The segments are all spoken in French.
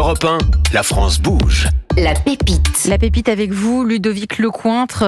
Europe 1, la France bouge. La pépite. La pépite avec vous, Ludovic Lecointre.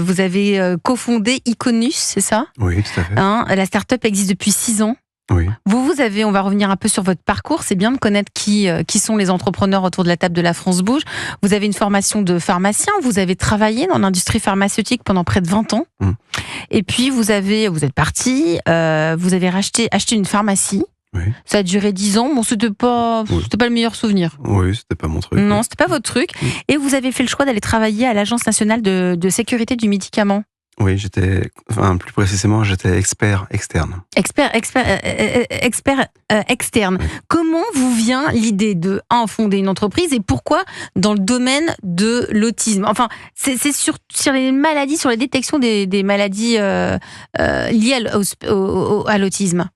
Vous avez cofondé Iconus, c'est ça ? Oui, tout à fait. La start-up existe depuis 6 ans. Oui. Vous avez, on va revenir un peu sur votre parcours, c'est bien de connaître qui sont les entrepreneurs autour de la table de la France Bouge. Vous avez une formation de pharmacien, vous avez travaillé dans l'industrie pharmaceutique pendant près de 20 ans. Et puis vous êtes parti, vous avez acheté une pharmacie. Oui. Ça a duré 10 ans, bon c'était pas le meilleur souvenir. Oui, c'était pas mon truc. Non, c'était pas votre truc. Et vous avez fait le choix d'aller travailler à l'Agence nationale de sécurité du médicament. Oui, plus précisément, j'étais expert externe. Expert externe. Oui. Comment vous vient l'idée de fonder une entreprise et pourquoi dans le domaine de l'autisme ? Enfin, c'est sur les maladies, sur la détection des maladies liées à l'autisme.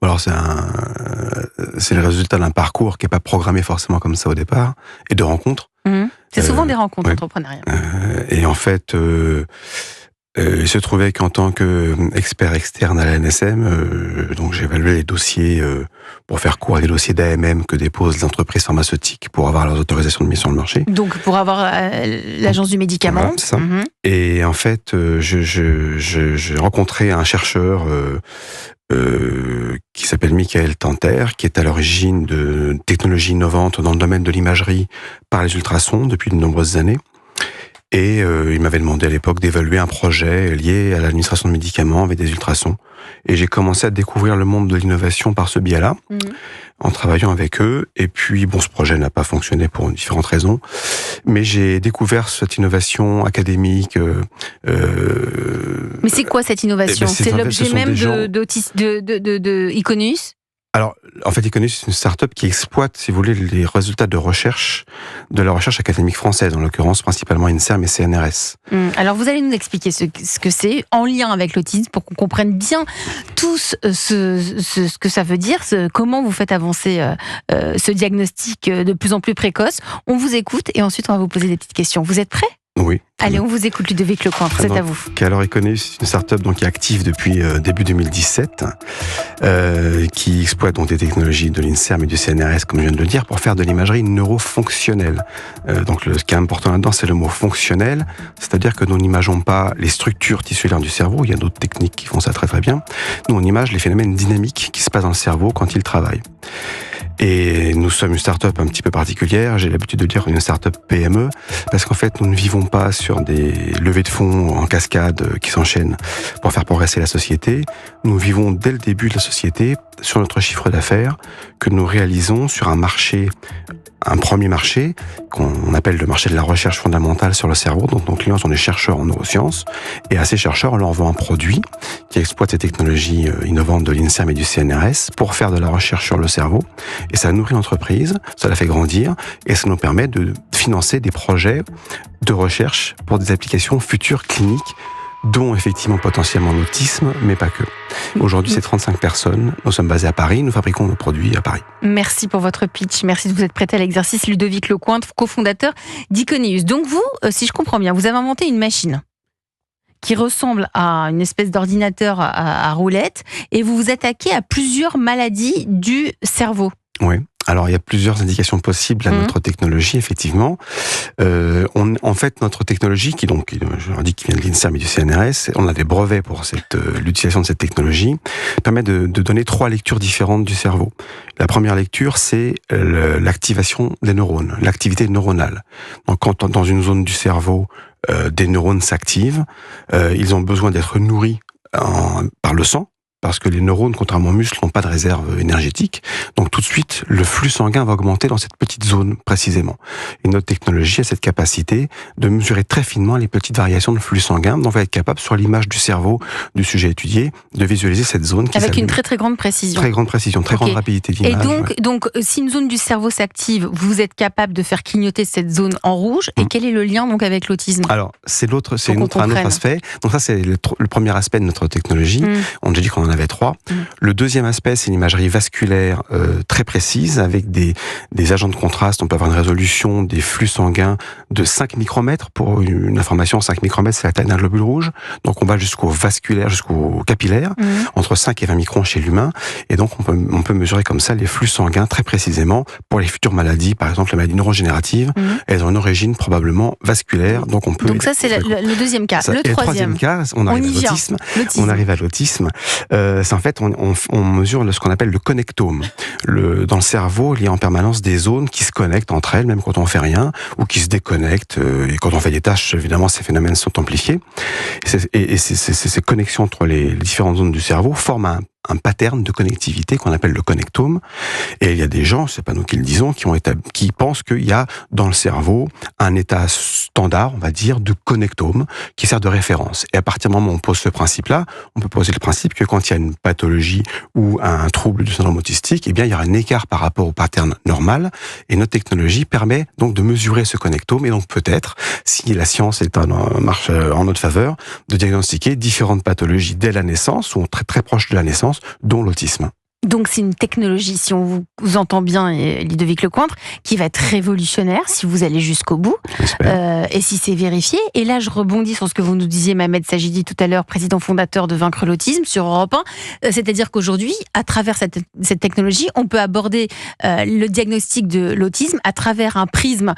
Alors c'est le résultat d'un parcours qui n'est pas programmé forcément comme ça au départ et de rencontres. C'est souvent des rencontres entrepreneuriales. Et en fait, il se trouvait qu'en tant qu'expert externe à la NSM, donc j'évaluais les dossiers, pour faire court, les dossiers d'AMM que déposent les entreprises pharmaceutiques pour avoir leurs autorisations de mise sur le marché. Donc pour avoir l'agence du médicament. Voilà, c'est ça. Et en fait, j'ai rencontré un chercheur qui s'appelle Michael Tanter, qui est à l'origine de technologies innovantes dans le domaine de l'imagerie par les ultrasons depuis de nombreuses années. Et il m'avait demandé à l'époque d'évaluer un projet lié à l'administration de médicaments avec des ultrasons. Et j'ai commencé à découvrir le monde de l'innovation par ce biais-là, en travaillant avec eux. Et puis, ce projet n'a pas fonctionné pour différentes raisons. Mais j'ai découvert cette innovation académique. Mais c'est quoi cette innovation ? C'est l'objet même de Iconus ? Alors, en fait, Iconus, c'est une start-up qui exploite, si vous voulez, les résultats de la recherche académique française, en l'occurrence, principalement INSERM et CNRS. Alors, vous allez nous expliquer ce que c'est, en lien avec l'autisme, pour qu'on comprenne bien tous ce que ça veut dire, comment vous faites avancer ce diagnostic de plus en plus précoce. On vous écoute et ensuite, on va vous poser des petites questions. Vous êtes prêts ? Oui. Allez, on vous écoute, Ludovic Lecointre, c'est à vous. Alors, Iconus, c'est une start-up qui est active depuis début 2017, qui exploite donc des technologies de l'INSERM et du CNRS, comme je viens de le dire, pour faire de l'imagerie neurofonctionnelle. Donc, ce qui est important là-dedans, c'est le mot fonctionnel, c'est-à-dire que nous n'imageons pas les structures tissulaires du cerveau, il y a d'autres techniques qui font ça très très bien. Nous, on image les phénomènes dynamiques qui se passent dans le cerveau quand il travaille. Et nous sommes une start-up un petit peu particulière, j'ai l'habitude de dire une start-up PME, parce qu'en fait, nous ne vivons pas sur des levées de fonds en cascade qui s'enchaînent pour faire progresser la société. Nous vivons dès le début de la société sur notre chiffre d'affaires que nous réalisons sur un premier marché qu'on appelle le marché de la recherche fondamentale sur le cerveau. Donc nos clients sont des chercheurs en neurosciences et à ces chercheurs on leur vend un produit qui exploite ces technologies innovantes de l'INSERM et du CNRS pour faire de la recherche sur le cerveau, et ça nourrit l'entreprise, ça la fait grandir et ça nous permet de financer des projets de recherche pour des applications futures cliniques, dont effectivement potentiellement l'autisme, mais pas que. Aujourd'hui, c'est 35 personnes. Nous sommes basés à Paris. Nous fabriquons nos produits à Paris. Merci pour votre pitch. Merci de vous être prêté à l'exercice. Ludovic Lecointre, cofondateur d'Iconus. Donc vous, si je comprends bien, vous avez inventé une machine qui ressemble à une espèce d'ordinateur à roulette et vous vous attaquez à plusieurs maladies du cerveau. Oui. Alors, il y a plusieurs indications possibles à notre technologie, effectivement. En fait, notre technologie, qui je leur dis, qui vient de l'INSERM et du CNRS, on a des brevets pour l'utilisation de cette technologie, permet de donner 3 lectures différentes du cerveau. La première lecture, c'est l'activation des neurones, l'activité neuronale. Donc, quand dans une zone du cerveau, des neurones s'activent, ils ont besoin d'être nourris par le sang, parce que les neurones, contrairement aux muscles, n'ont pas de réserve énergétique. Donc tout de suite, le flux sanguin va augmenter dans cette petite zone précisément. Et notre technologie a cette capacité de mesurer très finement les petites variations de flux sanguin. Donc on va être capable, sur l'image du cerveau du sujet étudié, de visualiser cette zone qui avec une très très grande précision. Très grande précision, très grande rapidité d'image. Et donc, si une zone du cerveau s'active, vous êtes capable de faire clignoter cette zone en rouge. Et quel est le lien donc avec l'autisme ? Alors, c'est un autre aspect. Donc ça, c'est le premier aspect de notre technologie. On a dit qu'on en avait 3. Le deuxième aspect, c'est une imagerie vasculaire très précise, avec des agents de contraste. On peut avoir une résolution des flux sanguins de 5 micromètres. Pour une information, 5 micromètres, c'est la taille d'un globule rouge. Donc on va jusqu'au vasculaire, jusqu'au capillaire, entre 5 et 20 microns chez l'humain. Et donc on peut mesurer comme ça les flux sanguins très précisément pour les futures maladies, par exemple les maladies neurodégénératives. Elles ont une origine probablement vasculaire. Donc ça, c'est le deuxième cas. Le troisième cas, on arrive à l'autisme. On arrive à l'autisme. C'est en fait, on mesure ce qu'on appelle le connectome. Dans le cerveau, il y a en permanence des zones qui se connectent entre elles, même quand on fait rien, ou qui se déconnectent. Et quand on fait des tâches, évidemment, ces phénomènes sont amplifiés. Et ces connexions entre les différentes zones du cerveau forment un pattern de connectivité qu'on appelle le connectome. Et il y a des gens, c'est pas nous qui le disons, qui pensent qu'il y a dans le cerveau un état standard, on va dire, de connectome qui sert de référence. Et à partir du moment où on pose ce principe-là, on peut poser le principe que quand il y a une pathologie ou un trouble du syndrome autistique, eh bien, il y aura un écart par rapport au pattern normal. Et notre technologie permet donc de mesurer ce connectome et donc peut-être, si la science marche en notre faveur, de diagnostiquer différentes pathologies dès la naissance ou très très proche de la naissance, dont l'autisme. Donc c'est une technologie, si on vous entend bien, Ludovic Lecointre, qui va être révolutionnaire si vous allez jusqu'au bout et si c'est vérifié. Et là, je rebondis sur ce que vous nous disiez, Mohamed Sajidi, tout à l'heure, président fondateur de Vaincre l'autisme sur Europe 1. C'est-à-dire qu'aujourd'hui, à travers cette technologie, on peut aborder le diagnostic de l'autisme à travers un prisme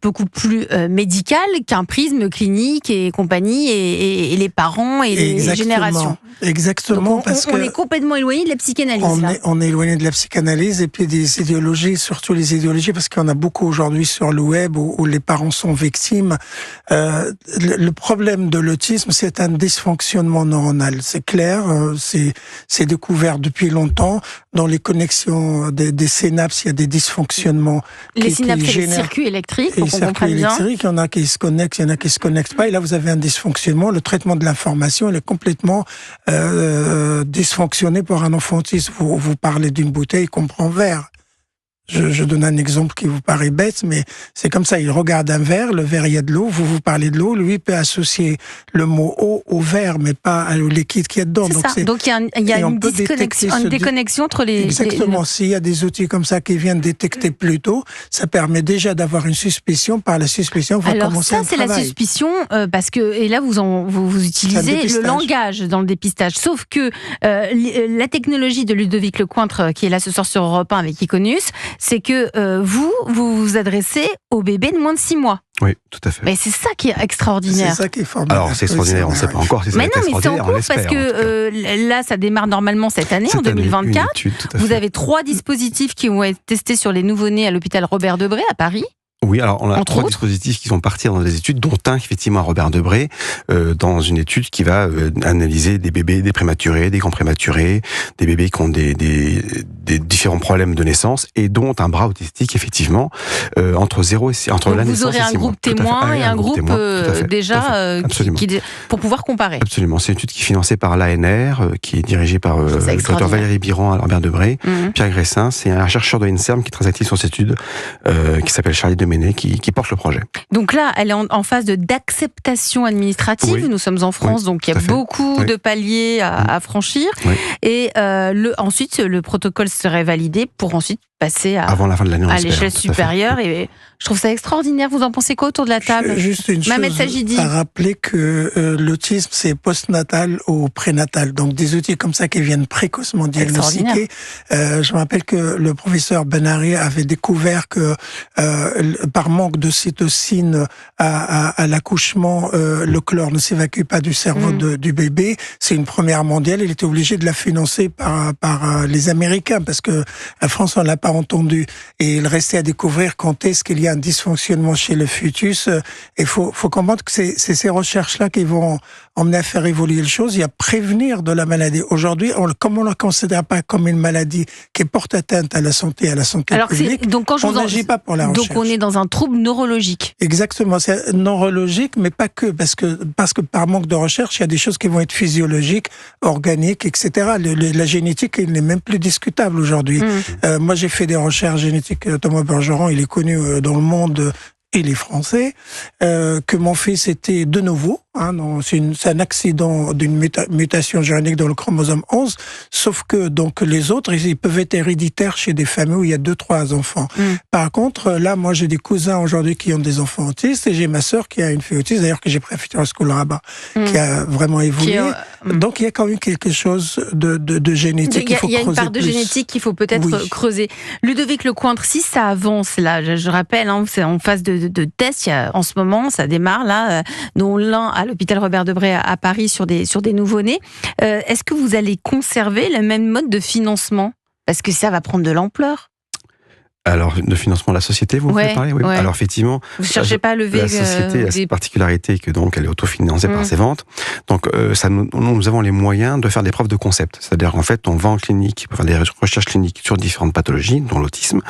beaucoup plus médical qu'un prisme clinique et compagnie et les parents et les générations. Exactement. Donc on est complètement éloigné de la psychanalyse. On est éloigné de la psychanalyse et puis des idéologies, surtout les idéologies, parce qu'il y en a beaucoup aujourd'hui sur le web où les parents sont victimes. Le problème de l'autisme, c'est un dysfonctionnement neuronal. C'est clair, c'est découvert depuis longtemps. Dans les connexions des synapses, il y a des dysfonctionnements. Les synapses, c'est les circuits électriques, les circuits électriques, il y en a qui se connectent, il y en a qui se connectent pas. Et là, vous avez un dysfonctionnement. Le traitement de l'information, il est complètement dysfonctionné pour un enfant autiste. Vous parlez d'une bouteille qu'on prend verre. Je donne un exemple qui vous paraît bête, mais c'est comme ça. Il regarde un verre, le verre, il y a de l'eau, vous parlez de l'eau, lui peut associer le mot eau au verre, mais pas au liquide qu'il y a dedans. Donc il y a une déconnexion entre les... Exactement. S'il y a des outils comme ça qui viennent détecter plus tôt, ça permet déjà d'avoir une suspicion. Par la suspicion, on va commencer un travail. Alors ça, c'est la suspicion, parce que, et là, vous utilisez le langage dans le dépistage. Sauf que la technologie de Ludovic Lecointre, qui est là ce soir sur Europe 1 avec Iconus, c'est que vous adressez aux bébés de moins de 6 mois. Oui, tout à fait. Mais c'est ça qui est extraordinaire. C'est ça qui est formidable. Alors, c'est extraordinaire, on ne sait pas encore si c'est extraordinaire. Mais c'est en cours parce que là, ça démarre normalement cette année, en 2024. Vous avez 3 dispositifs qui vont être testés sur les nouveau-nés à l'hôpital Robert Debré à Paris. Oui, alors on a 3 dispositifs qui vont partir dans des études, dont un effectivement à Robert Debré, dans une étude qui va analyser des bébés, des prématurés, des grands prématurés, des bébés qui ont des différents problèmes de naissance et dont un bras autistique effectivement entre 0 et entre la naissance et 6 mois. Vous aurez un groupe témoin et un groupe déjà pour pouvoir comparer. Absolument, c'est une étude qui est financée par l'ANR, qui est dirigée par le docteur Valérie Biran à Robert Debré, Pierre Gressin, c'est un chercheur de l'INSERM qui est très actif sur cette étude, qui s'appelle Charlie Deméné, qui porte le projet. Donc là, elle est en phase d'acceptation administrative. Oui. Nous sommes en France, donc il y a beaucoup de paliers à franchir. Oui. Et ensuite, le protocole serait validé pour ensuite passer avant la fin de l'année, à l'échelle supérieure. Et je trouve ça extraordinaire. Vous en pensez quoi autour de la table? Juste une Mohamed chose Sajidi. À rappeler que l'autisme, c'est postnatal ou prénatal. Donc des outils comme ça qui viennent précocement diagnostiquer. Je me rappelle que le professeur Benari avait découvert que par manque de cytocine à l'accouchement, le chlore ne s'évacue pas du cerveau du bébé. C'est une première mondiale. Il était obligé de la financer par les Américains parce que la France, on l'a pas entendu. Et il restait à découvrir quand est-ce qu'il y a un dysfonctionnement chez le fœtus. Et faut comprendre que c'est ces recherches-là qui vont emmener à faire évoluer les choses. Il y a prévenir de la maladie. Aujourd'hui, comme on ne la considère pas comme une maladie qui porte atteinte à la santé publique, donc quand on n'agit pas pour la recherche. Donc on est dans un trouble neurologique. Exactement, c'est neurologique, mais pas que, parce que par manque de recherche, il y a des choses qui vont être physiologiques, organiques, etc. La génétique, il n'est même plus discutable aujourd'hui. Moi, j'ai fait des recherches génétiques. Thomas Bergeron, il est connu dans le monde. Il est français, que mon fils était de nouveau C'est un accident d'une mutation génétique dans le chromosome 11, sauf que donc les autres, ils peuvent être héréditaires chez des familles où il y a 2-3 enfants. Par contre, là, moi, j'ai des cousins aujourd'hui qui ont des enfants autistes et j'ai ma sœur qui a une fille autiste, d'ailleurs que j'ai pris à Futura School Rabat, qui a vraiment évolué. Donc, il y a quand même quelque chose de génétique qu'il faut creuser. Il y a une part de génétique qu'il faut peut-être creuser. Ludovic Lecointre, si ça avance, là, je rappelle, c'est en phase de test, en ce moment, ça démarre, là, dont l'un à l'hôpital Robert Debré à Paris sur des nouveau-nés. Est-ce que vous allez conserver le même mode de financement ? Parce que ça va prendre de l'ampleur. Alors, de financement de la société, vous voulez parler ? Oui. Alors, effectivement, vous ne cherchez pas à lever... La société a cette particularité que donc elle est autofinancée par ses ventes. Donc, nous avons les moyens de faire des preuves de concept. C'est-à-dire, en fait, on va en clinique pour faire des recherches cliniques sur différentes pathologies, dont l'autisme.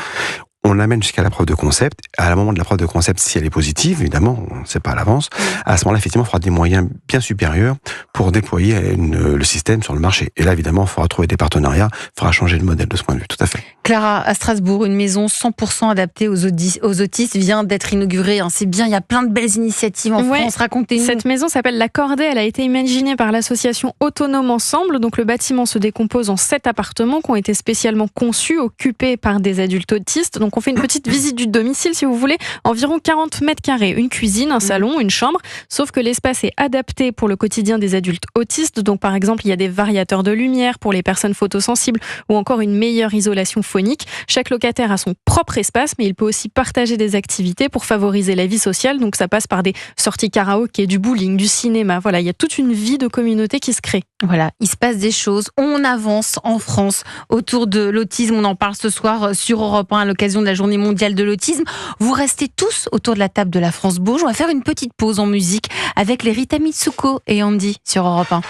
On amène jusqu'à la preuve de concept. À un moment de la preuve de concept, si elle est positive, évidemment, on ne sait pas à l'avance, à ce moment-là, effectivement, il faudra des moyens bien supérieurs pour déployer le système sur le marché. Et là, évidemment, il faudra trouver des partenariats, il faudra changer de modèle de ce point de vue, tout à fait. Clara, à Strasbourg, une maison 100% adaptée aux autistes vient d'être inaugurée. C'est bien, il y a plein de belles initiatives en France. Racontez-nous. Cette maison s'appelle La Cordée. Elle a été imaginée par l'association Autonome Ensemble. Donc, le bâtiment se décompose en 7 appartements qui ont été spécialement conçus, occupés par des adultes autistes. Donc, on fait une petite visite du domicile, si vous voulez. Environ 40 mètres carrés. Une cuisine, un salon, une chambre. Sauf que l'espace est adapté pour le quotidien des adultes autistes. Donc, par exemple, il y a des variateurs de lumière pour les personnes photosensibles ou encore une meilleure isolation phonique. Chaque locataire a son propre espace, mais il peut aussi partager des activités pour favoriser la vie sociale. Donc, ça passe par des sorties karaoké, du bowling, du cinéma. Voilà, il y a toute une vie de communauté qui se crée. Voilà, il se passe des choses. On avance en France autour de l'autisme. On en parle ce soir sur Europe 1 à l'occasion de la Journée mondiale de l'autisme. Vous restez tous autour de la table de la France Bouge. On va faire une petite pause en musique avec les Rita Mitsuko et Andy sur Europe 1.